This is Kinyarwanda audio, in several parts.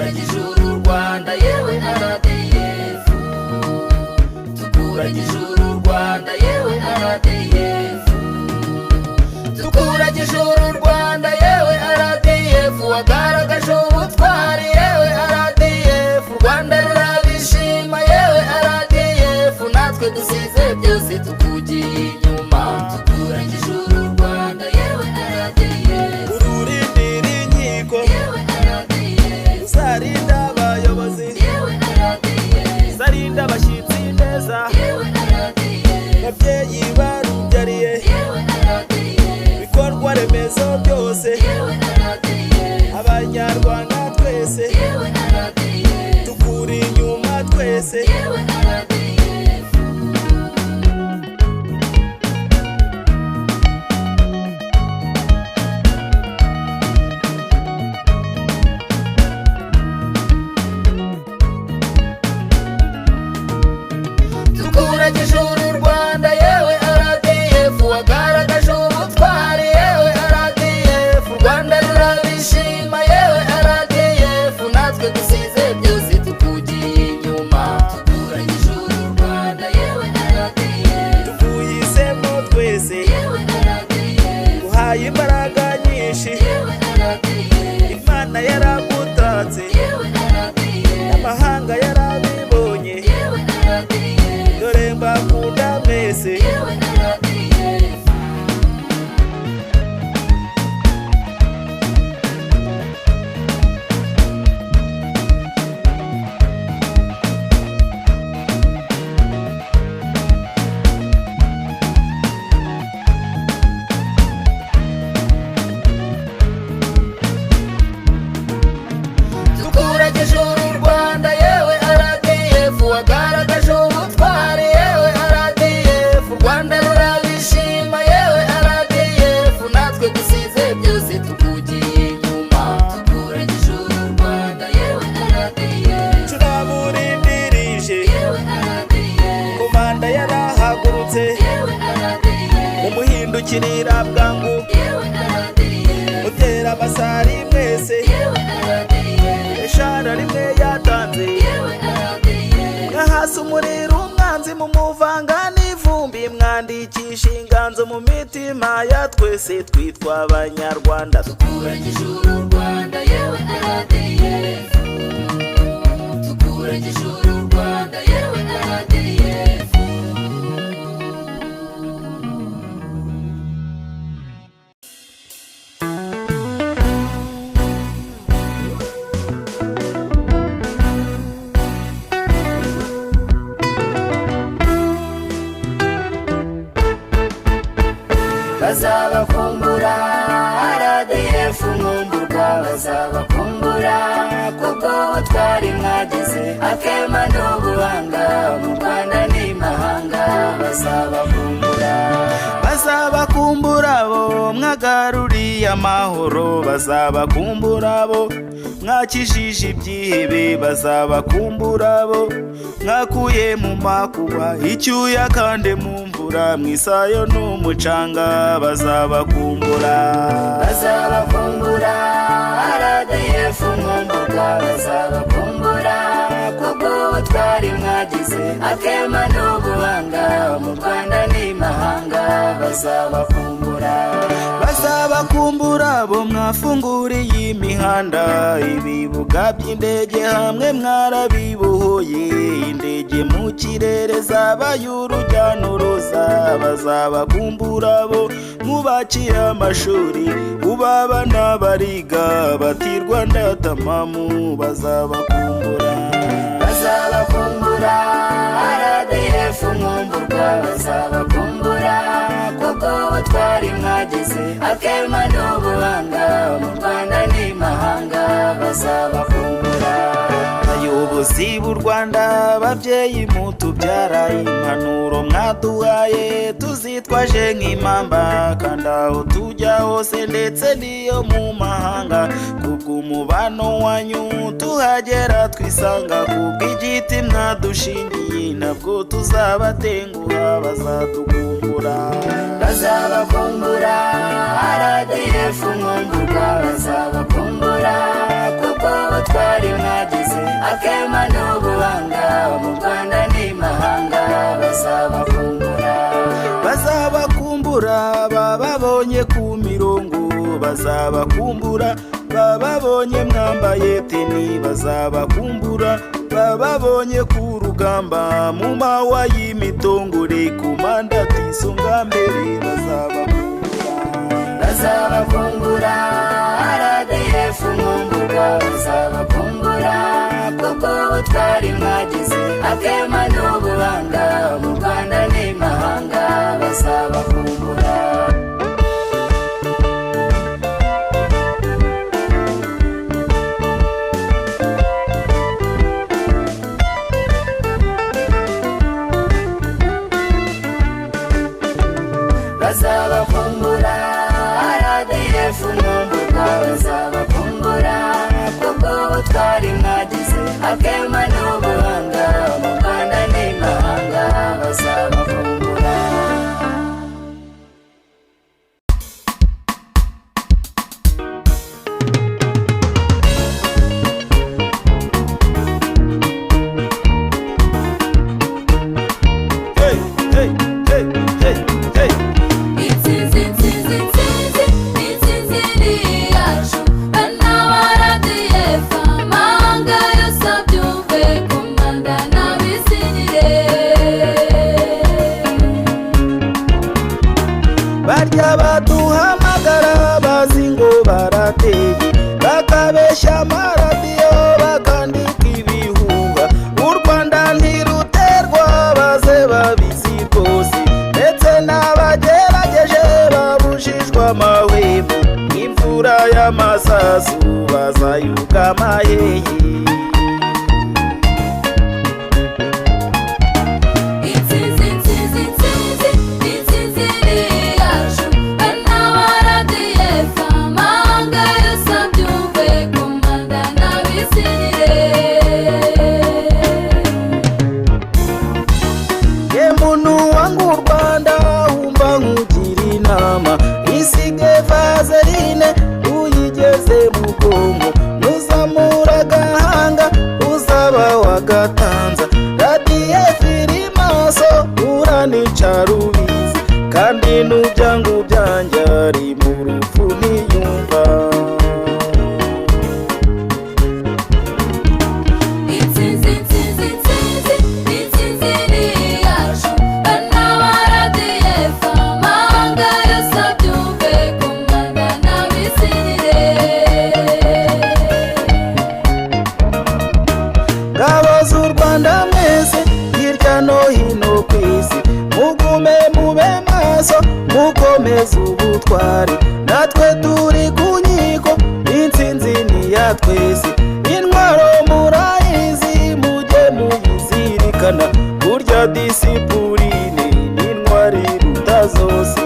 tukuragije uru Rwanda yewe RDF, tukuragije uru Rwanda yewe RDF, tukuragije uru Rwanda yewe RDF, wagaragaje ubutwari yewe RDF, u Rwanda rurabishima yewe RDF, natwe dusize byose tukugiye inyuma, tukuragije uru Rwanda yewe RDF, ururindira inkiko yewe RDF, uzarinda abayobozi yewe RDF, uzarinda abashyitsi neza yewe RDF, babyeyi barubyariye yewe RDF, ibikorwa remezo byose yewe RDF, abanyarwanda twese yewe RDF, tukuri inyuma twese yewe RDF. Tukuragije uru Rwanda yewe RDF, wagaragaje ubutwari yewe RDF, u Rwanda rurabishima yewe RDF, natwe dusize byose tukugiye inyuma, tukuragije uru Rwanda yewe RDF, tukuhisemo twese yewe RDF, duhaye imbaraga nyinshi yewe RDF, Imana yaragutatse yewe RDF, amahanga yarabibonye yewe RDF, dore mbakunda mwese yewe RDF. Tukuragije uru Rwanda yewe RDF, wagaragaje ubutwari yewe RDF, u Rwanda rurabishima yewe RDF, natwe dusize byose tukugiye inyuma, tukuragije uru Rwanda yewe RDF, turaburindirije yewe RDF, komanda yarahagurutse yewe RDF, umuhindukirira bwangu yewe RDF, utera abasari mwese yewe RDF, eshara rimwe yatanze yewe RDF, mwahasi umuriro umwanzi mumuvanga n'ivumbi, mwandikisha inganzo mu mitima ya twese twitwa abanyarwanda. tukuragije uru Rwanda yewe RDF, tukuragije uru Rwanda yewe RDF. Bazabakumbura RDF nkumburwa, bazabakumbura kuko ubutwari mwagize, akema n'ubuhanga mu Rwanda n'imahanga, bazabakumbura, bazabakumbura bo mwagaruriye amahoro, bazabakumbura bo mwakijije ibyihebe, bazabakumbura bo mwakuye mu makuba icyuya kandi mu mvura, mwisayo n'umucanga, bazabakumbura, bazabakumbura RDF nkumburwa, bazabakumbura kuko ubutwari mwagize, akema n'ubuhanga mu Rwanda n'imahanga, bazabakumbura, bazabakumbura bo mwafunguriye imihanda, ibibuga by'indege hamwe mwarabibohoye, indege mu kirere zabaye urujya n'uruza, bazabakumbura bo mwubakiye amashuri, ubu abana bariga batirwa ndatamamu, bazabakumbura, bazabakumbura RDF nkumburwa, bazabakumbura kuko ubutwari mwagize, akema n'ubuhanga mu Rwanda n'imahanga, bazabakumbura, abayobozi b'u Rwanda, babyeyi mutubyara, impanuro mwaduhaye tuzitwaje nk'impamba, kandi aho tujya hose ndetse n'iyo mu mahanga, kubw'umubano wanyu tuhagera twisanga, kubw'igiti mwadushingiye ntabwo tuzabatenguha, bazadukumbura, bazabakumbura RDF nkumburwa, bazabakumbura kuko ubutwari mwagize, akema n'ubuhanga mu Rwanda n'imahanga bazabakumbura bababonye ku mirongo bazabakumbura bababonye mwambaye teni bazabakumbura bababonye ku rugamba mu mawa y'imitongore ku mandati isonga mbere bazabakumbura RDF mwumburwa bazabakumbura kuko ubutwari mwagize akema n'ubuhanga mu Rwanda n'imahanga bazabakumbura bazabakumbura RDF mwumburwa bazabakumbura kuko ubutwari mwagize akema n'ubuhanga mu Rwanda n'imahanga bazabakumbura barya baduhamagara bazi ngo barateye bakabeshya amaradiyo bakandika ibihuha u Rwanda ntiruterwa baze babizi rwose ndetse n'abagerageje babujijwe amahwemo imvura y'amasasu bazayuka amahehe isige vaseline uyigeze mu bwonko nuzamura agahanga uzaba wagatanza RDF iri maso uranicara ubizi kandi n'ubyangu byanjye ari mu rupfu ntiyumva ngabo z'u Rwanda mwese hirya no hino ku isi mugume mube maso mukomeze ubutwari natwe turi ku nkiko intsinzi ni ya twese intwaro murayizi mujye muyizirikana burya disipurine n'intwari ruta zose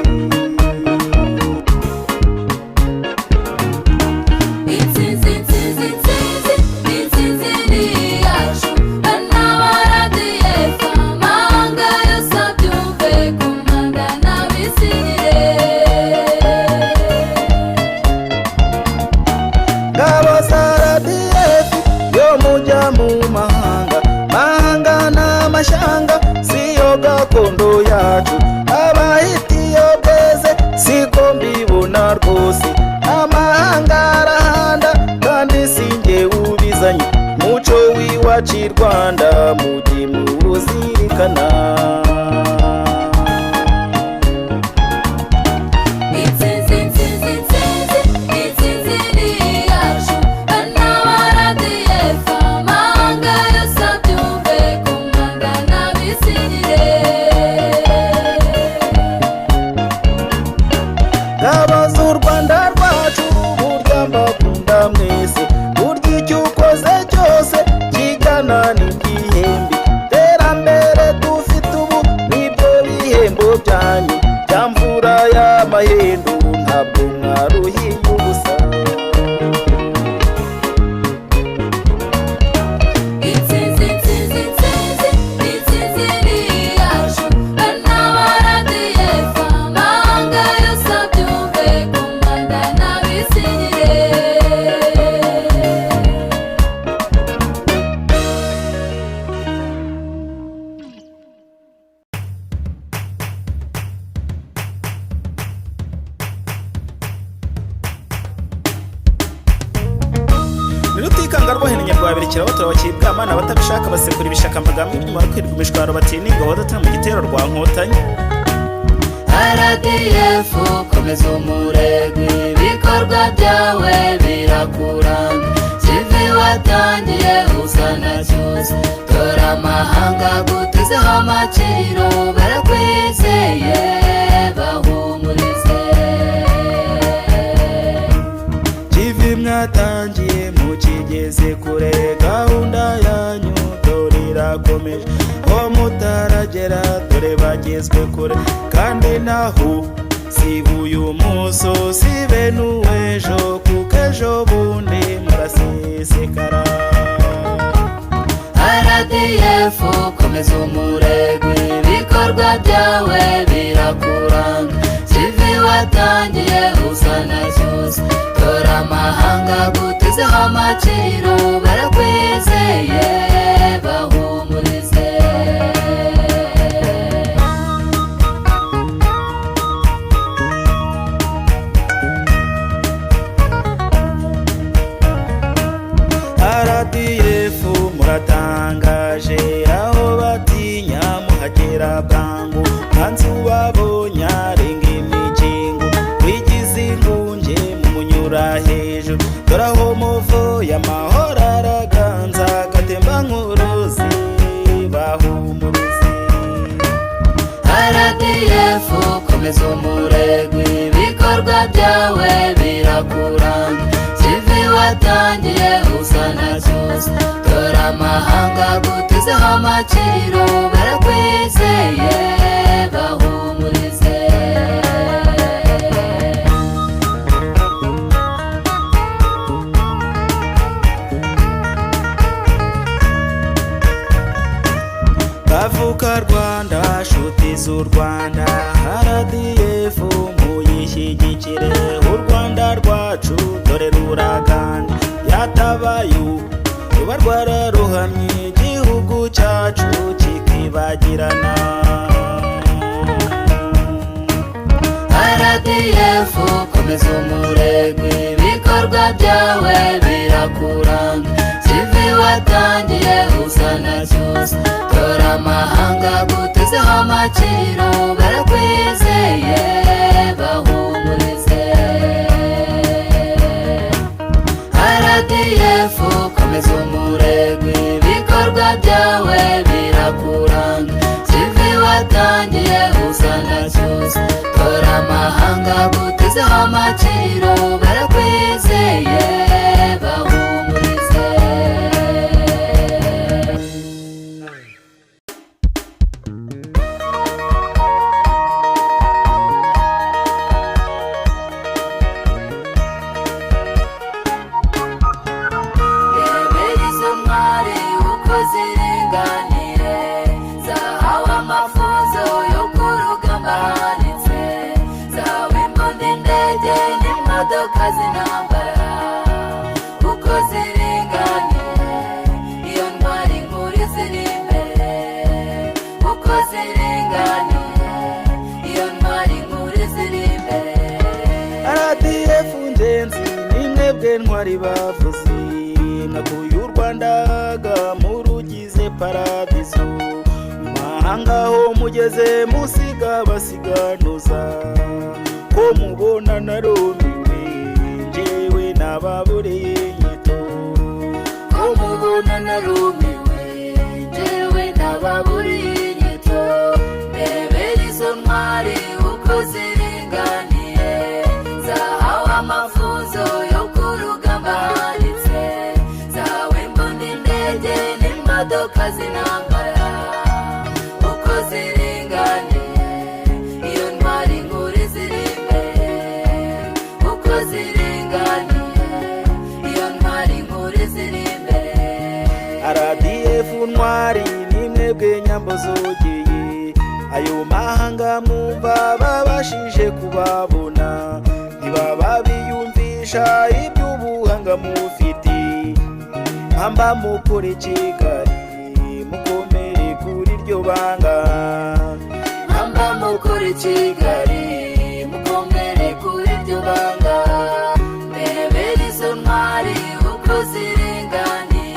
ngabo za RDF yo mujya mu mahanga n'amashyanga siyo gakondo yacu abahitiyo beze siko mbibona rwose amahanga arahanda kandi sinjye ubizanye muco w'iwacu i Rwanda mujye muwuzirikana ngabo z'u Rwanda rwacu burya mbakunda mwese burya icyo ukoze cyose kigana n'igihembe terambere dufite ubu bahininya rwaberekeraho turabakibwama n'abatabishaka basekura ibishaka amagambo inyuma bakwirwa imishwaro batininga wadatana mu gitero rwa nkotanyi. RDF komeza umurego ibikorwa byawe birakuranga kivi watangiye usa na cyose tora amahanga gutezeho amaciro barakwizeye bahumurize kivi mwatangiye mukigeze kure gahunda yanyu dore irakomeje ho mutaragera dore bagezwe kure kandi naho siba uyu musozi be n'uw'ejo kuko ejo bundi murasesekara. RDF komeza umurego ibikorwa byawe birakuranga kivi watangiye usa na cyose tora amahanga gutezeho amaciro barakwizeye bahumurize RDF muratangaje aho batinya muhagera bwangu hanze ubabonye arenga imikingo wigize ingunge mumunyura hejuru dore aho muvuye amahoro araganza gatemba nk'uruzi bahumurize. RDF komeza umurego ibikorwa byawe birakuranga kivi watangiye usa na cyose tora amahanga gutezeho amaciro barakwizeye bahumurize bavuka Rwanda nshuti z'u Rwanda RDF muyishyigikire u Rwanda rwacu dore ruraganje yatabaye ruba rwararuhamye igihugu cyacu kikibagirana. RDF komeza umurego ibikorwa byawe birakuranga kivi watangiye usa na cyose tora amahanga gutezeho amaciro barakwizeye bahumurize. RDF komeza umurego ibikorwa byawe birakuranga kivi watangiye usa na cyose tora amahanga gutezeho amaciro barakwizeye bahumurize. Rebera izo ntwari uko ziringaniye zahawe amafunzo yo ku rugamba hanitse zahawe imbunda indege n'imodoka z'intambara uko ziringaniye iyo ntwari nkuru ziri imbere uko ziringaniye iyo ntwari nkuru ziri imbere. RDF ngenzi nimwebwe ntwari bavuzi nakuye u Rwanda murugize paradizo mahanga ho mugeze musiga basiganuza ko mubona narumiwe njyewe nababureye nyito ko mubona narumiwe njyewe nababureye nyito. Rebera izo ntwari uko ziringaniye zahawe amafunzo yo ku rugamba hanitse zahawe imbunda indege n'imodoka z'intambara uko ziringaniye iyo ntwari nkuru ziri imbere uko ziringaniye iyo ntwari nkuru ziri imbere. RDF ntwari nimwebwe nyambo zogeye ayo mahanga mwumva babashije kubabona ntibaba biyumvisha iby'ubuhanga mufite mpamba mukore Kigali mukomere kuri iryo banga mpamba mukore Kigali mukomere kuri iryo banga. Rebera izo ntwari uko ziringaniye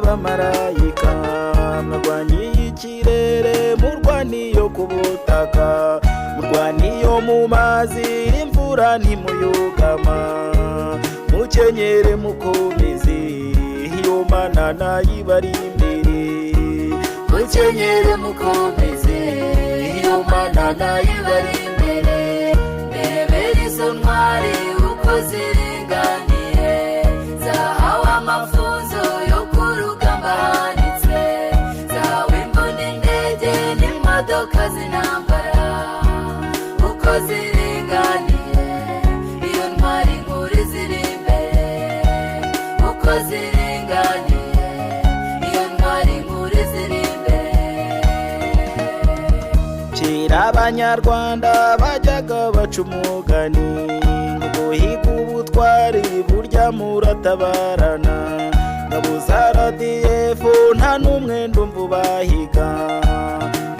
rw'abamarayika, mwarwaniye ikirere murwaniyo ku butaka, murwaniyo mu mazi imvura ntimuyugama, mukenyere mukomeze iyo Mana nayibari imbere, mukenyere mukomeze iyo Mana nayibari imbere, ndebera izo ntwari uko ziringaniye, zahawe amafunzo yo ku rugamba hanitse, zahawe imbunda indege n'imodoka z'intambara, uko ziringaniye iyo ntwari nkuru ziri imbere, uko ziringaniye iyo ntwari nkuru ziri imbere. Kera abanyarwanda bajyaga baca umugani ngo higa ubutwari burya muratabarana, ngabo za RDF nta n'umwe ndumva ubahiga,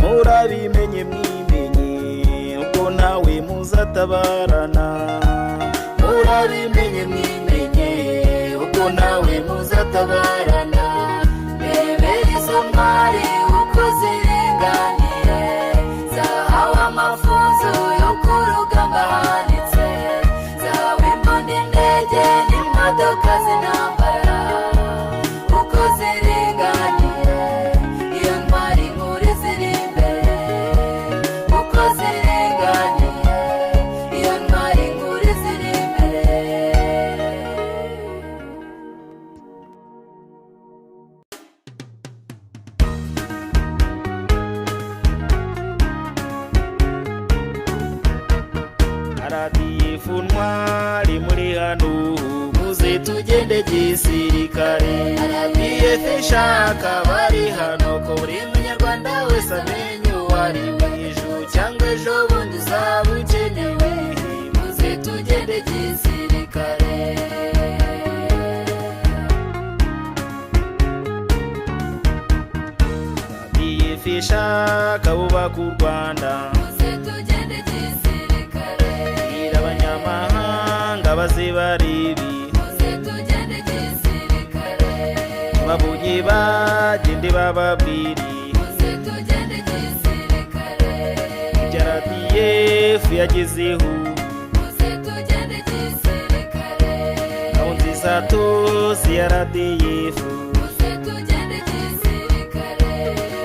murabimenye mwimenye ubwo ntawe muzatabarana, murabimenye mwimenye ubwo ntawe muzatabarana, ndebera izo ntwari uko ziringaniye, zahawe amafunzo yo ku rugamba hanitse, zahawe imbunda indege n'imodoka z'intambara, uko ziringaniye iyo ntwari nkuru ziri imbere, uko ziringaniye iyo ntwari nkuru ziri imbere. RDF ntwari muri hano muze tugende gisirikare, RDF ishaka bari hano ko buri munyarwanda wese amenye uwo ari we, ejo cyangwa ejo bundi uzaba ukenewe, muze tugende gisirikare. RDF ishaka bubaka u Rwanda, muze tugende gisirikare, bwira abanyamahanga baze baribi, muze tugende gisirikare, babonye bagende bababwiri, muze tugende gisirikare, ibya RDF yagezeho, muze tugende gisirikare, aho nziza tose ya RDF, muze tugende gisirikare,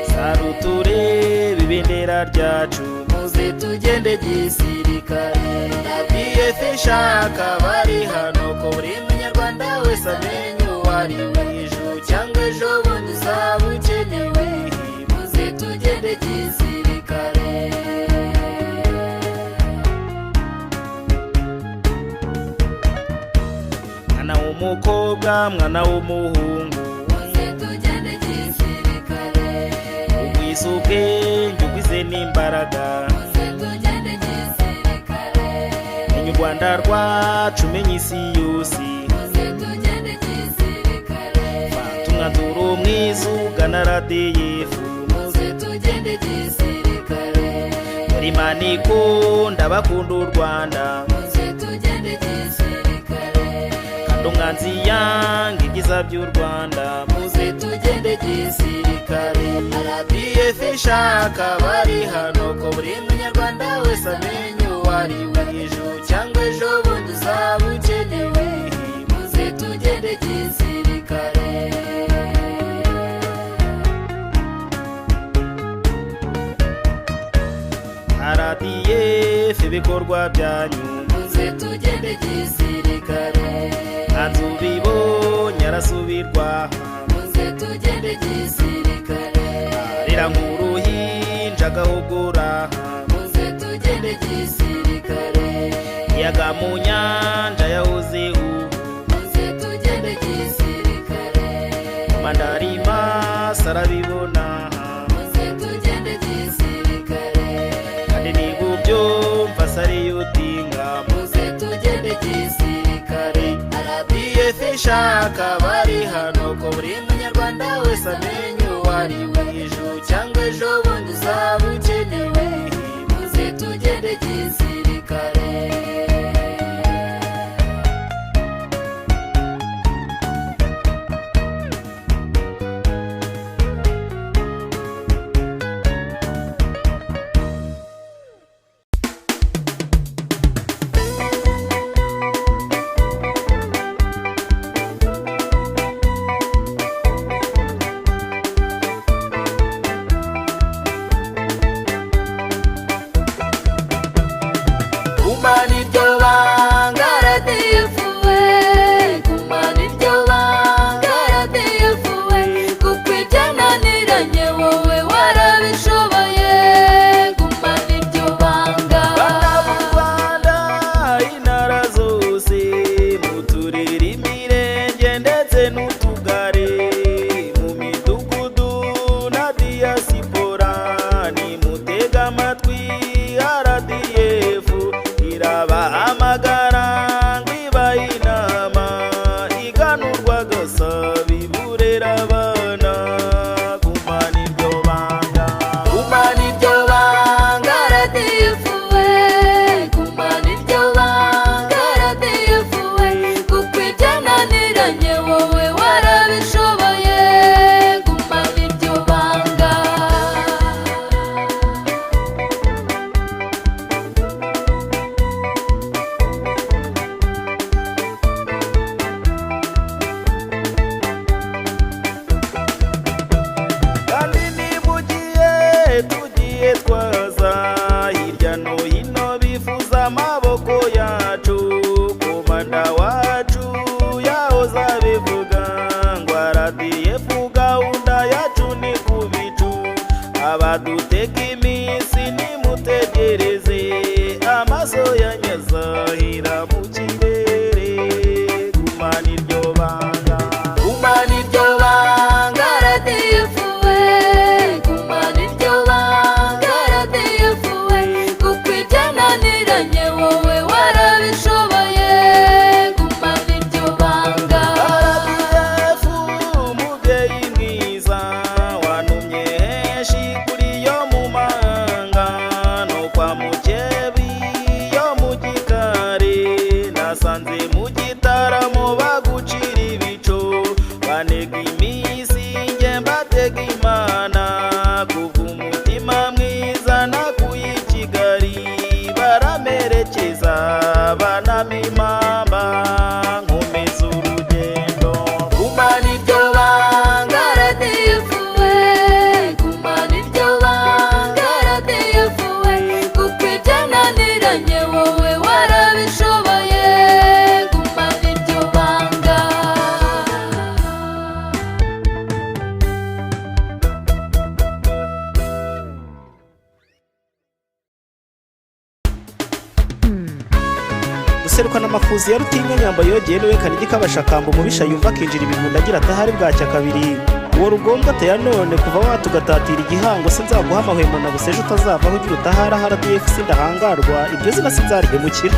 saruture bibendera ryacu, muze tugende gisirikare. RDF ishaka bari hano ko buri munyarwanda wese amenye uwo ari we, ejo cyangwa ejo bundi uzaba ukenewe, muze tugende gisirikare. Mwana w'umukobwa mwana w'umuhungu, muze tugende gisirikare, ugwize ubwenge ugwize n'imbaraga, muze tugende gisirikare, menya u Rwanda rwacu menya isi yose, muze tugende gisirikare, fata umwanzuro mwiza ugana RDF, muze tugende gisirikare, muri maniko ndabakunda u Rwanda, muze tugende gisirikare, kandi umwanzi yanga ibyiza by'u Rwanda, muze tugende gisirikare. RDF ishaka bari hano ko buri munyarwanda wese amenye uwo ari we, ejo cyangwa ejo bundi uzaba ukenewe, muze tugende gisirikare. RDF ibikorwa byanyu, muze tugende gisirikare, hanze ubibonye arasubirwa, muze tugende gisirikare, arira nk'uruhinja agahogora, muze tugende gisirikare, iyaga mu nyanja yahozeho, muze tugende gisirikare, mandarima sarabibona, muze tugende gisirikare, kandi nigubyo mfasa ariyo tinga, muze tugende gisirikare. RDF ishaka bari hano ko buri munyarwanda wese amenye uwo ari we, ejo cyangwa ejo bundi uzaba ukenewe, muze tugende gisirikare. adutega iminsi nimutegereze amaso yanyazahira mu kirere gumana iryo banga gumana iryo banga RDF we gumana iryo banga RDF we kuko ibyananiranye wowe warabishoboye gumana iryo banga RDF umubyeyi mwiza wanumye henshi kuri yo mu mahanga no kwa mukebi yo mu gikari nasanze mu gitaramo bagucira ibico banega iminsi nge mbatega imana kuva umutima mwiza nakuye i Kigali baramerekeza banama impamba nkomeza urugendo gumana iryo banga RDF we gumana iryo banga RDF we kuko ibyananiranye wowe warabishoboye gumana iryo banga guserukana amafuzi ya Rutinya nyamba yogeye niwe Kanigi kabashakambo mubisha yumva akinjira ibigunda agira atahari bwacya kabiri uwo rugombwa ateye none kuva watugatatira igihango sinzaguha amahwemo na buseje utazavaho ugira utahara RDF sindahangarwa iryo zina sinzarihemukira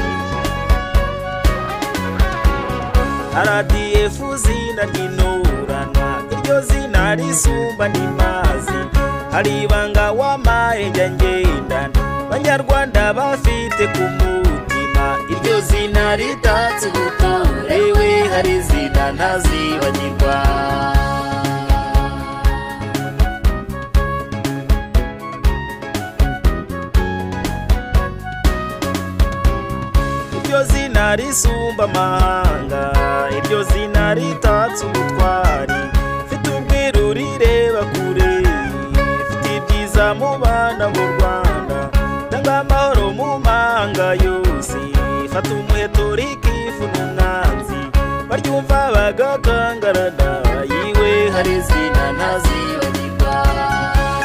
RDF zina ry'inturanwa iryo zina risumba n'imazi hari ibanga wamaye njya ngendana banyarwanda bafite ku mutima iryo zina ritatse ubutore we hari izina ntazibagirwa iryo zina risumba amahanga iryo zina ritatse ubutwari mfite ubwiru rireba kure mfite ibyiza mu bana b'u Rwanda ndanga amahoro mu mahanga yose fata umuheto rikifuna umwanzi baryumva bagakangarana yiwe hari izina ntazibagirwa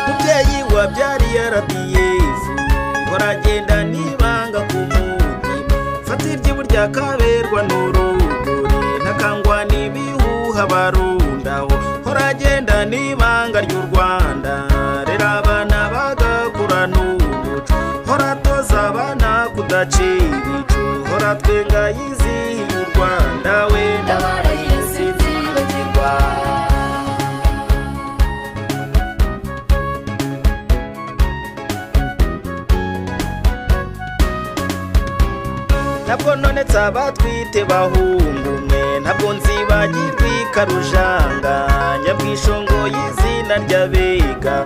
mubyeyi wabyariye RDF horagenda nibanga ku mutima fata iryiburya kaberwa n'urugori ntakangwa n'ibihuha barundaho horagenda nibanga ry'u Rwanda rera abana bagakura n'umuco horatoza abana kudacira ibico horatwenga yizihiye u Rwanda wenda ndabarayesi nzibagirwa ntabwo nonetse abatwite bahungu mwe ntabwo nzibagirwa ikarujanga nyabwishongo y'izina ry'abega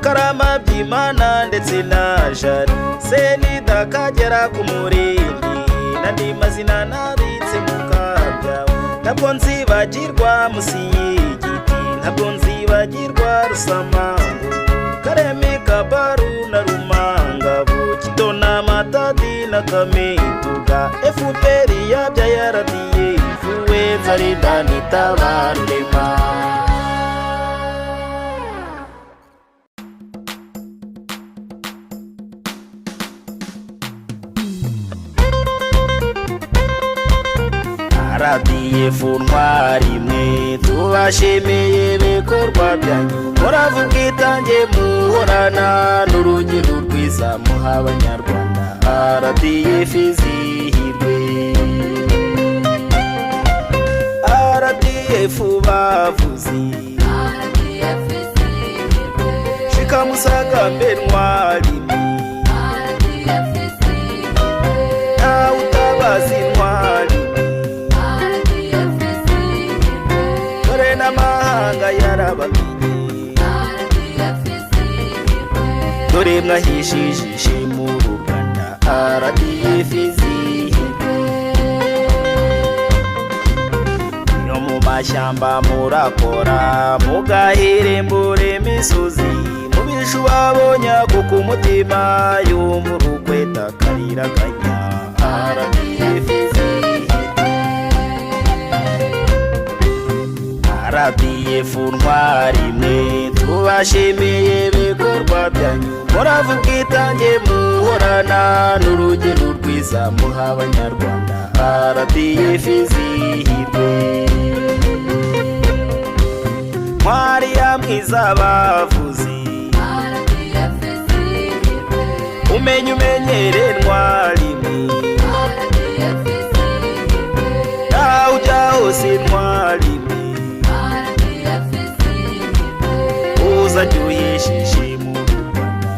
karama by'Imana ndetse na jari senida kagera ku murindi n'andi mazina nabitse mu kabyawe ntabwo nzibagirwa musi y'igiti ntabwo nzibagirwa rusamango karemi kabaru na rumangabo kitona matadi na kamituga FPR yabyaye RDF we Zaridani tabarema RDF ntwari mwe tubashemeye ibikorwa byanyu muravuga itange muhorana n'urugero rwiza muha abanyarwanda RDF izihirwe RDF bavuzi RDF izihirwe shikamusagambe ntwari RDF izihirwe nawe utabazi ntwari RDF izihirwe dore n'amahanga yarabamenye RDF izihirwe dore mwahishijishe mu Rwanda RDF izihirwe yo mu mashyamba murakora mugahirembura imisozi mubisha babonye kuko umutima y'umurukweta karira kanya RDF izihirwe RDF ntwari mwe tubashimiye ibikorwa ibikorwa byanyu muravuga itange muhorana n'urugero rwiza muha abanyarwanda RDF izihirwe ntwari ya mwiza bavuzi umenye umenyere ntwari naho ujya hose ntwari uzajya uyesheje mu Rwanda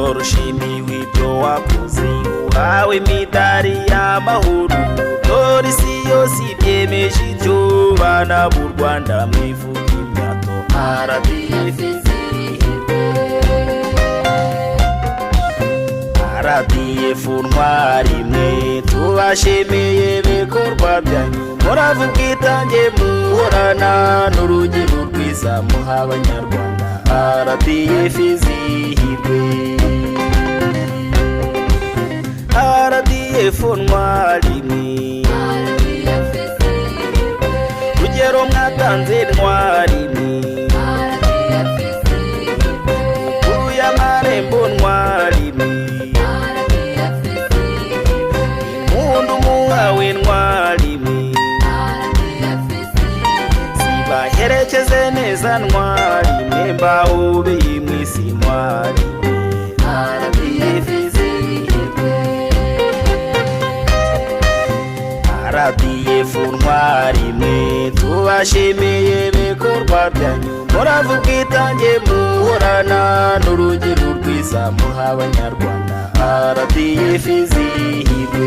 urushimiwe ibyo wakoze uhawe imidari y'amahoro dore isi yose ibyemeje ibyo bana b'u Rwanda mwivuga imyato RDF RDF ntwari mwe tubashimiye ibikorwa byanyu muravuga itange muhorana n'urugero rwiza muha abanyarwanda RDF izihirwe RDF ntwari mwe rugero mwatanze ntwari mwe uruye amarembo ntwari mwe impundu muhawe ntwari mwe zibaherekeze neza ntwari mwe mbahobeye mwisi ntwari RDF izihirwe RDF ntwari mwe tubashimiye ibikorwa byanyu muravuga itange muhorana n'urugero rwiza muha abanyarwanda RDF izihirwe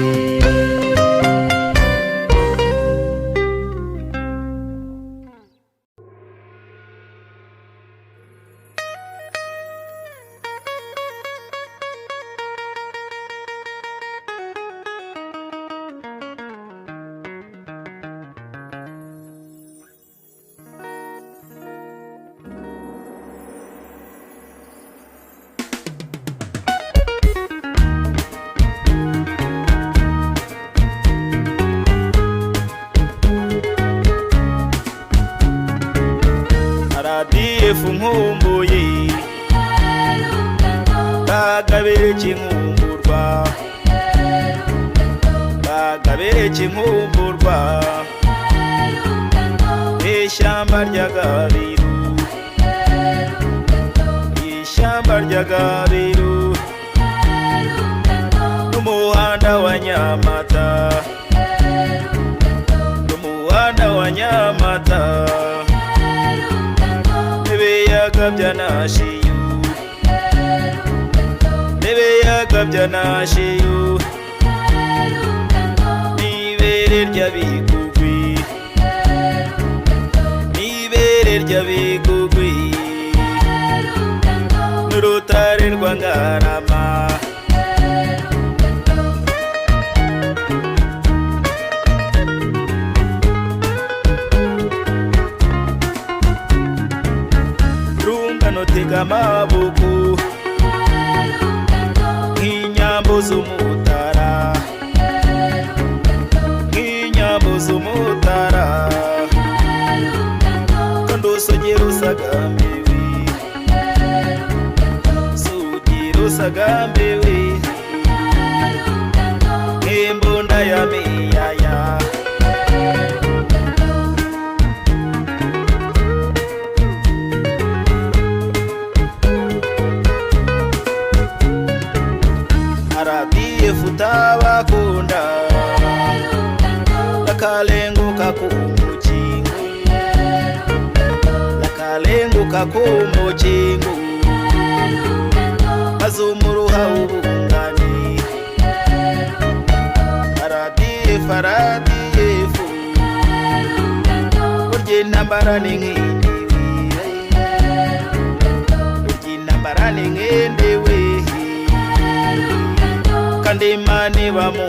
RDF nkumbuye Kagabire kinkumburwa Kagabire kinkumburwa ishyamba rya Gabiru ishyamba rya Gabiru n'umuhanda wa Nyamata n'umuhanda wa Nyamata n'ibiyaga bya Nashiyu n'ibiyaga bya Nashiyu n'ibere rya Bigugwi n'ibere rya Bigugwi n'urutare rwa Ngarama rungano tega amaboko nk'inyambo z'umutara nk'inyambo z'umutara kandi usogera usagambiwe sugira usagambiwe nk'imbunda ya miyaya RDF utabakunda lakalenguka kumukingo lakalenguka kumukingo azumuruha ubungani RDF RDF urya intambara ni nk'indiwe urya intambara ni nk'indiwe kandi Imana iba mu